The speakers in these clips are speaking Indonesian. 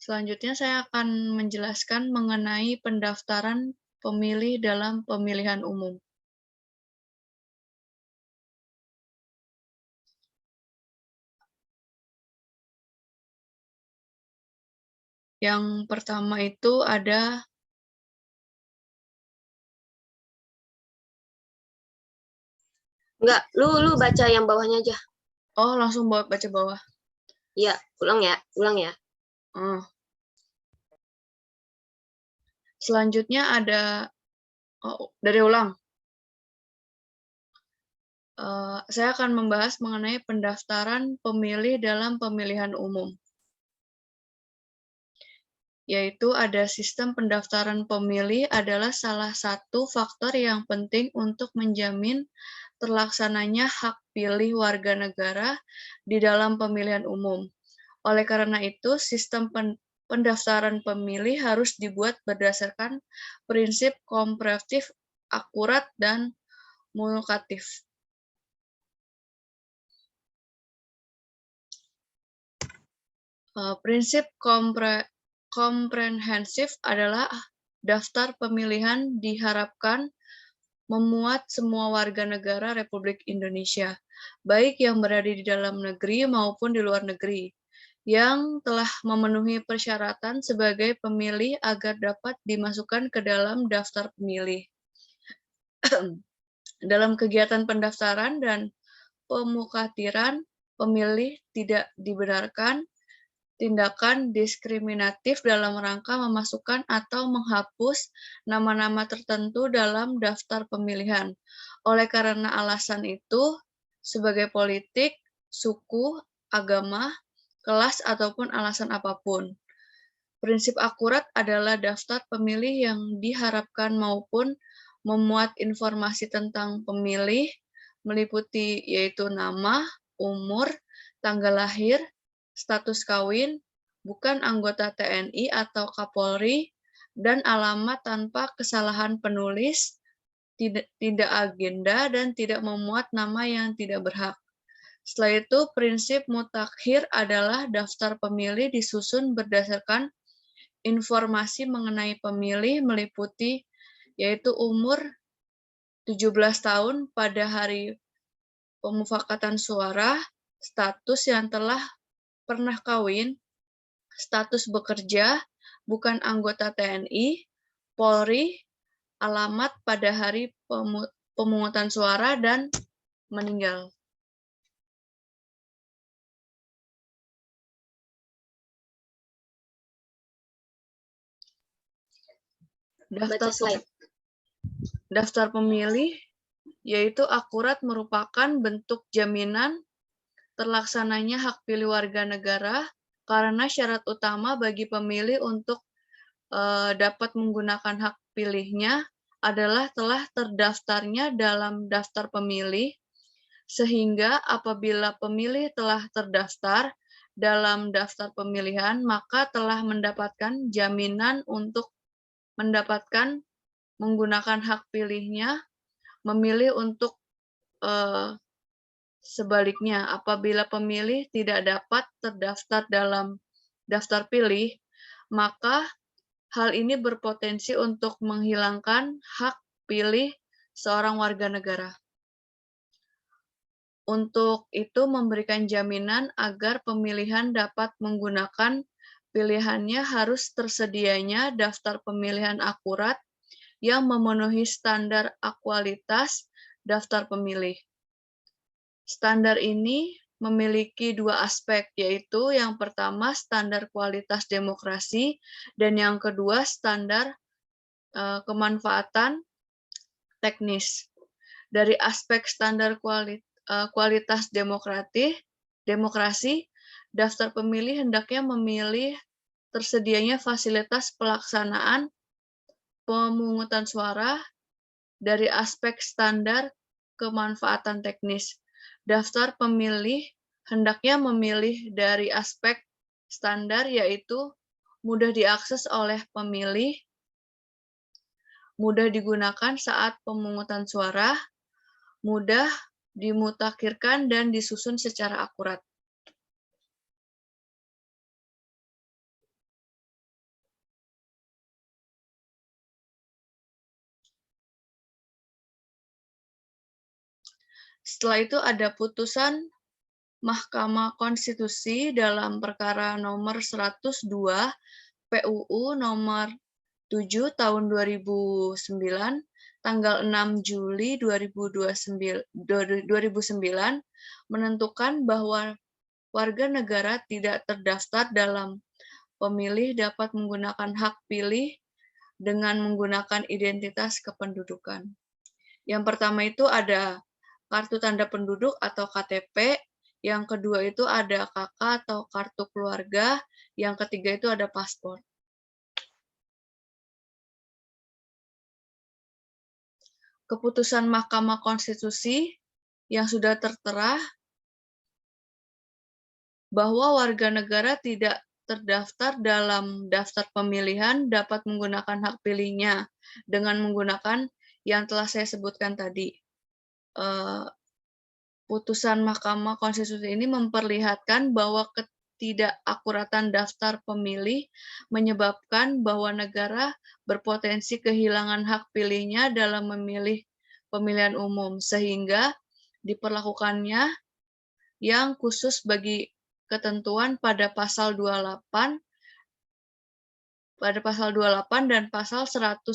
Selanjutnya saya akan menjelaskan mengenai pendaftaran pemilih dalam pemilihan umum. Yang pertama itu ada Enggak, lu baca yang bawahnya aja. langsung baca bawah. Iya, ulang ya. Oh. Selanjutnya ada dari ulang. Saya akan membahas mengenai pendaftaran pemilih dalam pemilihan umum. Yaitu ada sistem pendaftaran pemilih adalah salah satu faktor yang penting untuk menjamin terlaksananya hak pilih warga negara di dalam pemilihan umum. Oleh karena itu, sistem pendaftaran pemilih harus dibuat berdasarkan prinsip komparatif, akurat, dan multatif. Prinsip komprehensif adalah daftar pemilihan diharapkan memuat semua warga negara Republik Indonesia, baik yang berada di dalam negeri maupun di luar negeri, yang telah memenuhi persyaratan sebagai pemilih agar dapat dimasukkan ke dalam daftar pemilih. Dalam kegiatan pendaftaran dan pemukatiran pemilih tidak dibenarkan tindakan diskriminatif dalam rangka memasukkan atau menghapus nama-nama tertentu dalam daftar pemilihan. Oleh karena alasan itu, sebagai politik, suku, agama, kelas, ataupun alasan apapun, prinsip akurat adalah daftar pemilih yang diharapkan maupun memuat informasi tentang pemilih, meliputi yaitu nama, umur, tanggal lahir, status kawin, bukan anggota TNI atau Kapolri, dan alamat tanpa kesalahan penulis, tidak agenda, dan tidak memuat nama yang tidak berhak. Setelah itu, prinsip mutakhir adalah daftar pemilih disusun berdasarkan informasi mengenai pemilih meliputi yaitu umur 17 tahun pada hari pemufakatan suara, status yang telah pernah kawin, status bekerja, bukan anggota TNI, Polri, alamat pada hari pemungutan suara, dan meninggal. Daftar pemilih yaitu akurat merupakan bentuk jaminan terlaksananya hak pilih warga negara karena syarat utama bagi pemilih untuk dapat menggunakan hak pilihnya adalah telah terdaftarnya dalam daftar pemilih, sehingga apabila pemilih telah terdaftar dalam daftar pemilihan, maka telah mendapatkan jaminan untuk mendapatkan menggunakan hak pilihnya, memilih untuk sebaliknya, apabila pemilih tidak dapat terdaftar dalam daftar pilih, maka hal ini berpotensi untuk menghilangkan hak pilih seorang warga negara. Untuk itu memberikan jaminan agar pemilihan dapat menggunakan pilihannya harus tersedianya daftar pemilihan akurat yang memenuhi standar akualitas daftar pemilih. Standar ini memiliki dua aspek, yaitu yang pertama standar kualitas demokrasi dan yang kedua standar kemanfaatan teknis. Dari aspek standar kualitas demokrasi, daftar pemilih hendaknya memilih tersedianya fasilitas pelaksanaan pemungutan suara. Dari aspek standar kemanfaatan teknis, daftar pemilih hendaknya memilih dari aspek standar yaitu mudah diakses oleh pemilih, mudah digunakan saat pemungutan suara, mudah dimutakhirkan dan disusun secara akurat. Setelah itu ada putusan Mahkamah Konstitusi dalam perkara nomor 102 PUU nomor 7 tahun 2009 tanggal 6 Juli 2009 menentukan bahwa warga negara tidak terdaftar dalam pemilih dapat menggunakan hak pilih dengan menggunakan identitas kependudukan. Yang pertama itu ada kartu tanda penduduk atau KTP, yang kedua itu ada KK atau kartu keluarga, yang ketiga itu ada paspor. Keputusan Mahkamah Konstitusi yang sudah tertera bahwa warga negara tidak terdaftar dalam daftar pemilihan dapat menggunakan hak pilihnya dengan menggunakan yang telah saya sebutkan tadi. Putusan Mahkamah Konstitusi ini memperlihatkan bahwa ketidakakuratan daftar pemilih menyebabkan bahwa negara berpotensi kehilangan hak pilihnya dalam memilih pemilihan umum, sehingga diperlakukannya yang khusus bagi ketentuan pada pasal 28 dan pasal 111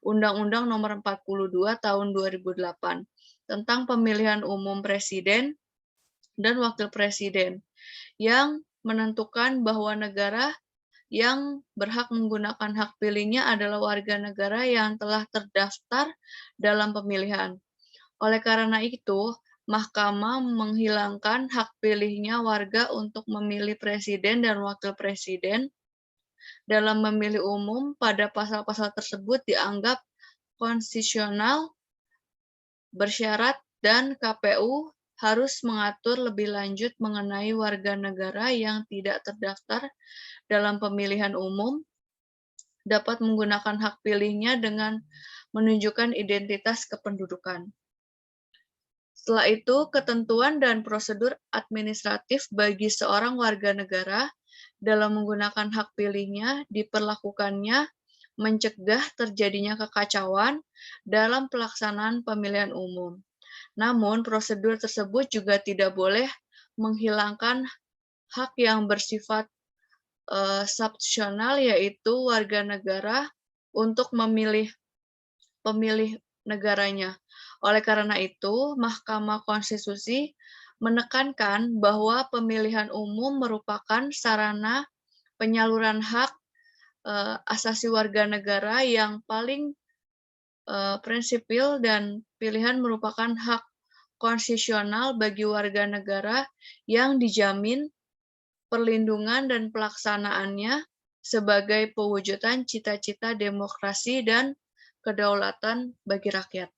Undang-Undang Nomor 42 Tahun 2008 tentang pemilihan umum presiden dan wakil presiden yang menentukan bahwa negara yang berhak menggunakan hak pilihnya adalah warga negara yang telah terdaftar dalam pemilihan. Oleh karena itu, Mahkamah menghilangkan hak pilihnya warga untuk memilih presiden dan wakil presiden dalam memilih umum pada pasal-pasal tersebut dianggap konstitusional bersyarat dan KPU harus mengatur lebih lanjut mengenai warga negara yang tidak terdaftar dalam pemilihan umum dapat menggunakan hak pilihnya dengan menunjukkan identitas kependudukan. Setelah itu, ketentuan dan prosedur administratif bagi seorang warga negara dalam menggunakan hak pilihnya diperlakukannya mencegah terjadinya kekacauan dalam pelaksanaan pemilihan umum. Namun, prosedur tersebut juga tidak boleh menghilangkan hak yang bersifat substitusional, yaitu warga negara untuk memilih pemilih negaranya. Oleh karena itu, Mahkamah Konstitusi menekankan bahwa pemilihan umum merupakan sarana penyaluran hak asasi warga negara yang paling prinsipil, dan pilihan merupakan hak konstitusional bagi warga negara yang dijamin perlindungan dan pelaksanaannya sebagai pewujudan cita-cita demokrasi dan kedaulatan bagi rakyat.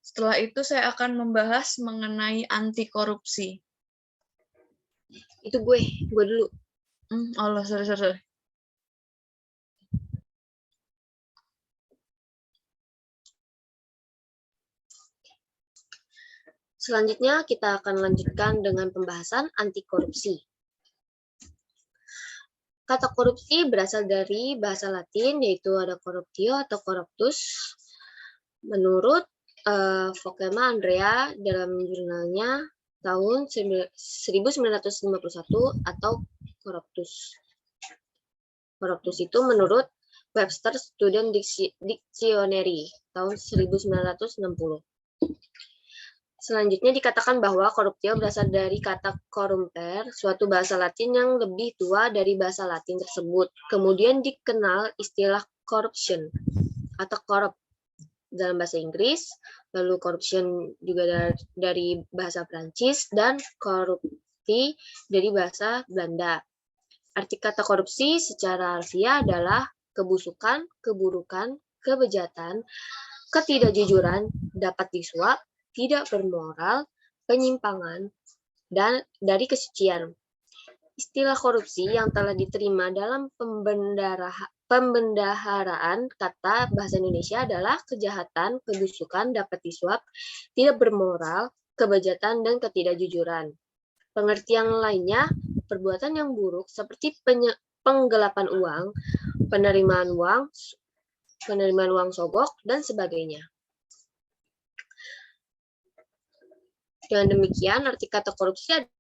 Setelah itu saya akan membahas mengenai anti korupsi. Itu gue dulu. Allah, sorry. Selanjutnya kita akan lanjutkan dengan pembahasan anti korupsi. Kata korupsi berasal dari bahasa Latin, yaitu ada corruptio atau corruptus. Menurut Vocema Andrea dalam jurnalnya tahun 1951 atau corruptus. Corruptus itu menurut Webster Student Dictionary tahun 1960. Selanjutnya dikatakan bahwa corruptio berasal dari kata corrumpere, suatu bahasa Latin yang lebih tua dari bahasa Latin tersebut. Kemudian dikenal istilah corruption atau corrupt dalam bahasa Inggris, lalu corruption juga dari bahasa Prancis, dan corrupti dari bahasa Belanda. Arti kata korupsi secara harfiah adalah kebusukan, keburukan, kebejatan, ketidakjujuran, dapat disuap, tidak bermoral, penyimpangan, dan dari kesucian. Istilah korupsi yang telah diterima dalam pembendaharaan kata bahasa Indonesia adalah kejahatan, kebusukan, dapat disuap, tidak bermoral, kebejatan, dan ketidakjujuran. Pengertian lainnya, perbuatan yang buruk seperti penggelapan uang, penerimaan uang sogok, dan sebagainya. Dengan demikian, arti kata korupsi adalah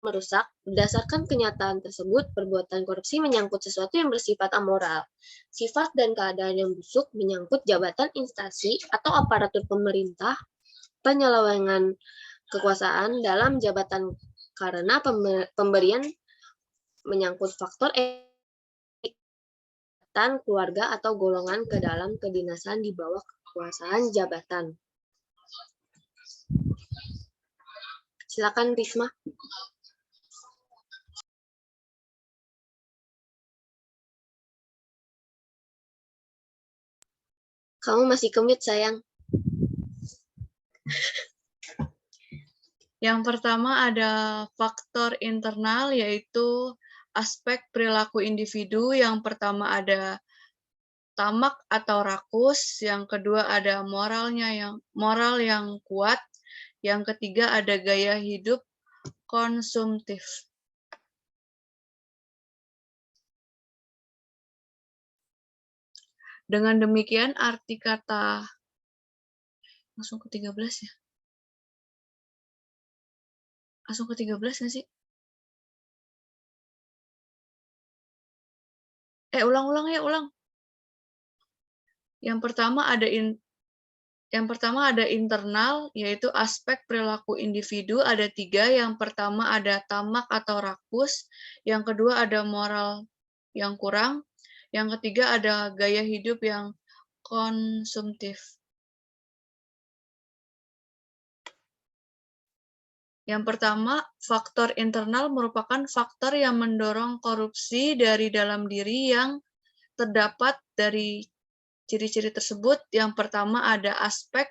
merusak. Berdasarkan kenyataan tersebut, perbuatan korupsi menyangkut sesuatu yang bersifat amoral. Sifat dan keadaan yang busuk menyangkut jabatan instansi atau aparatur pemerintah, penyelewengan kekuasaan dalam jabatan karena pemberian menyangkut faktor keluarga atau golongan ke dalam kedinasan di bawah kekuasaan jabatan. Silakan Risma. Kamu masih ke-mute, sayang. Yang pertama ada faktor internal, yaitu aspek perilaku individu. Yang pertama ada tamak atau rakus, yang kedua ada moral yang kuat, yang ketiga ada gaya hidup konsumtif. Dengan demikian arti kata langsung ke 13 ya. Langsung ke 13 nggak sih? Ulang ya, ulang. Yang pertama ada internal, yaitu aspek perilaku individu, ada 3. Yang pertama ada tamak atau rakus, yang kedua ada moral yang kurang, yang ketiga ada gaya hidup yang konsumtif. Yang pertama, faktor internal merupakan faktor yang mendorong korupsi dari dalam diri yang terdapat dari ciri-ciri tersebut. Yang pertama ada aspek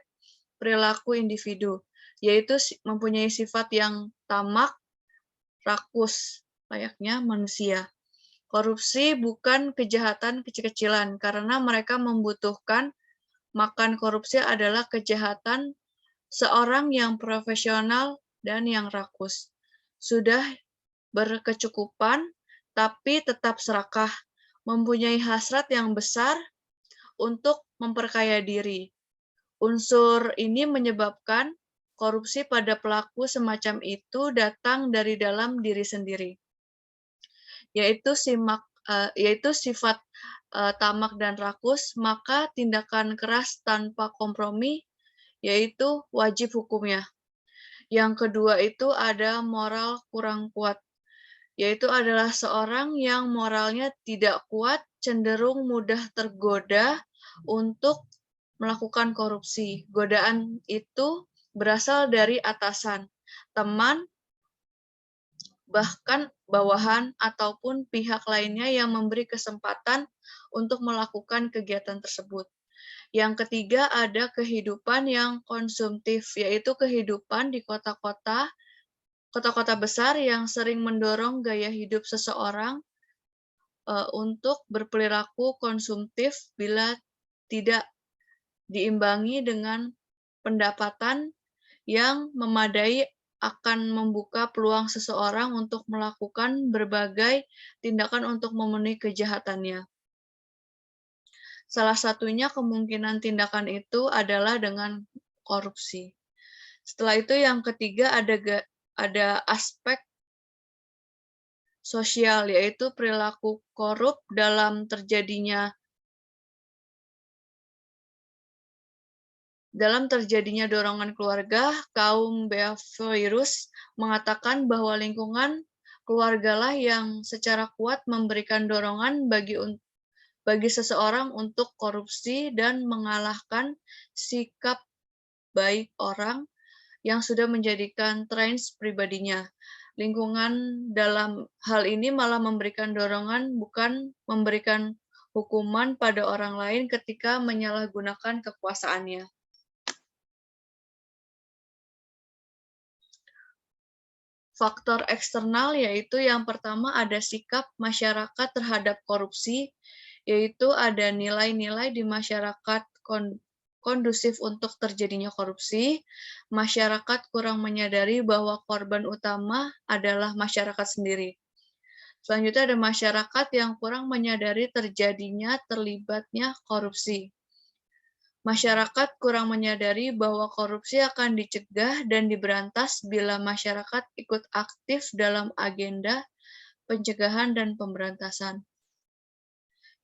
perilaku individu, yaitu mempunyai sifat yang tamak, rakus, layaknya manusia. Korupsi bukan kejahatan kecil-kecilan, karena mereka membutuhkan makan. Korupsi adalah kejahatan seorang yang profesional dan yang rakus. Sudah berkecukupan, tapi tetap serakah, mempunyai hasrat yang besar untuk memperkaya diri. Unsur ini menyebabkan korupsi pada pelaku semacam itu datang dari dalam diri sendiri, yaitu sifat tamak dan rakus, maka tindakan keras tanpa kompromi, yaitu wajib hukumnya. Yang kedua itu ada moral kurang kuat, yaitu adalah seorang yang moralnya tidak kuat, cenderung mudah tergoda untuk melakukan korupsi. Godaan itu berasal dari atasan, teman, bahkan bawahan, ataupun pihak lainnya yang memberi kesempatan untuk melakukan kegiatan tersebut. Yang ketiga ada kehidupan yang konsumtif, yaitu kehidupan di kota-kota besar yang sering mendorong gaya hidup seseorang untuk berperilaku konsumtif bila tidak diimbangi dengan pendapatan yang memadai akan membuka peluang seseorang untuk melakukan berbagai tindakan untuk memenuhi kejahatannya. Salah satunya kemungkinan tindakan itu adalah dengan korupsi. Setelah itu yang ketiga ada aspek sosial, yaitu perilaku korup dalam terjadinya dorongan keluarga. Kaum Beavoirus mengatakan bahwa lingkungan keluargalah yang secara kuat memberikan dorongan bagi seseorang untuk korupsi dan mengalahkan sikap baik orang yang sudah menjadikan trait pribadinya. Lingkungan dalam hal ini malah memberikan dorongan, bukan memberikan hukuman pada orang lain ketika menyalahgunakan kekuasaannya. Faktor eksternal, yaitu yang pertama ada sikap masyarakat terhadap korupsi, yaitu ada nilai-nilai di masyarakat kondusif untuk terjadinya korupsi. Masyarakat kurang menyadari bahwa korban utama adalah masyarakat sendiri. Selanjutnya ada masyarakat yang kurang menyadari terlibatnya korupsi. Masyarakat kurang menyadari bahwa korupsi akan dicegah dan diberantas bila masyarakat ikut aktif dalam agenda pencegahan dan pemberantasan.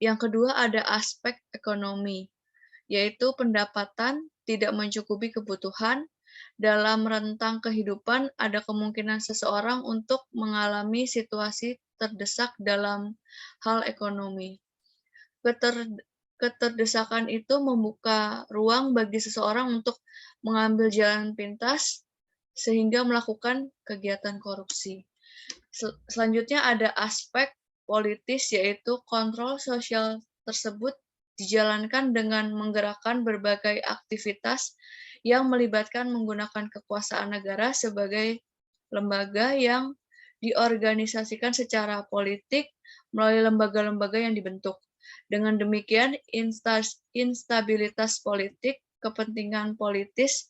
Yang kedua ada aspek ekonomi, yaitu pendapatan tidak mencukupi kebutuhan. Dalam rentang kehidupan ada kemungkinan seseorang untuk mengalami situasi terdesak dalam hal ekonomi. Keterdesakan itu membuka ruang bagi seseorang untuk mengambil jalan pintas sehingga melakukan kegiatan korupsi. Selanjutnya ada aspek politis, yaitu kontrol sosial tersebut dijalankan dengan menggerakkan berbagai aktivitas yang melibatkan menggunakan kekuasaan negara sebagai lembaga yang diorganisasikan secara politik melalui lembaga-lembaga yang dibentuk. Dengan demikian, instabilitas politik, kepentingan politis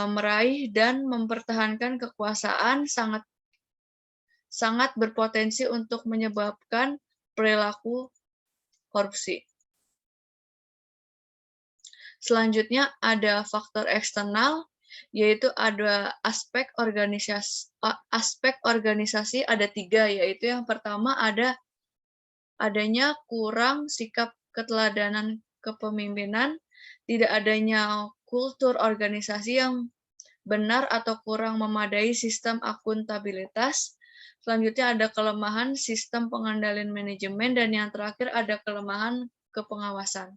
meraih dan mempertahankan kekuasaan sangat berpotensi untuk menyebabkan perilaku korupsi. Selanjutnya ada faktor eksternal, yaitu ada aspek organisasi ada 3, yaitu yang pertama adanya kurang sikap keteladanan kepemimpinan, tidak adanya kultur organisasi yang benar atau kurang memadai sistem akuntabilitas. Selanjutnya ada kelemahan sistem pengendalian manajemen, dan yang terakhir ada kelemahan kepengawasan.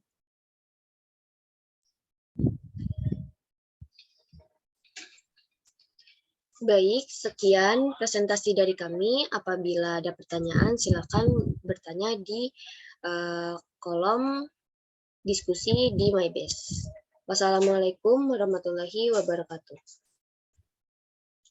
Baik, sekian presentasi dari kami. Apabila ada pertanyaan, silakan bertanya di kolom diskusi di MyBase. Wassalamualaikum warahmatullahi wabarakatuh.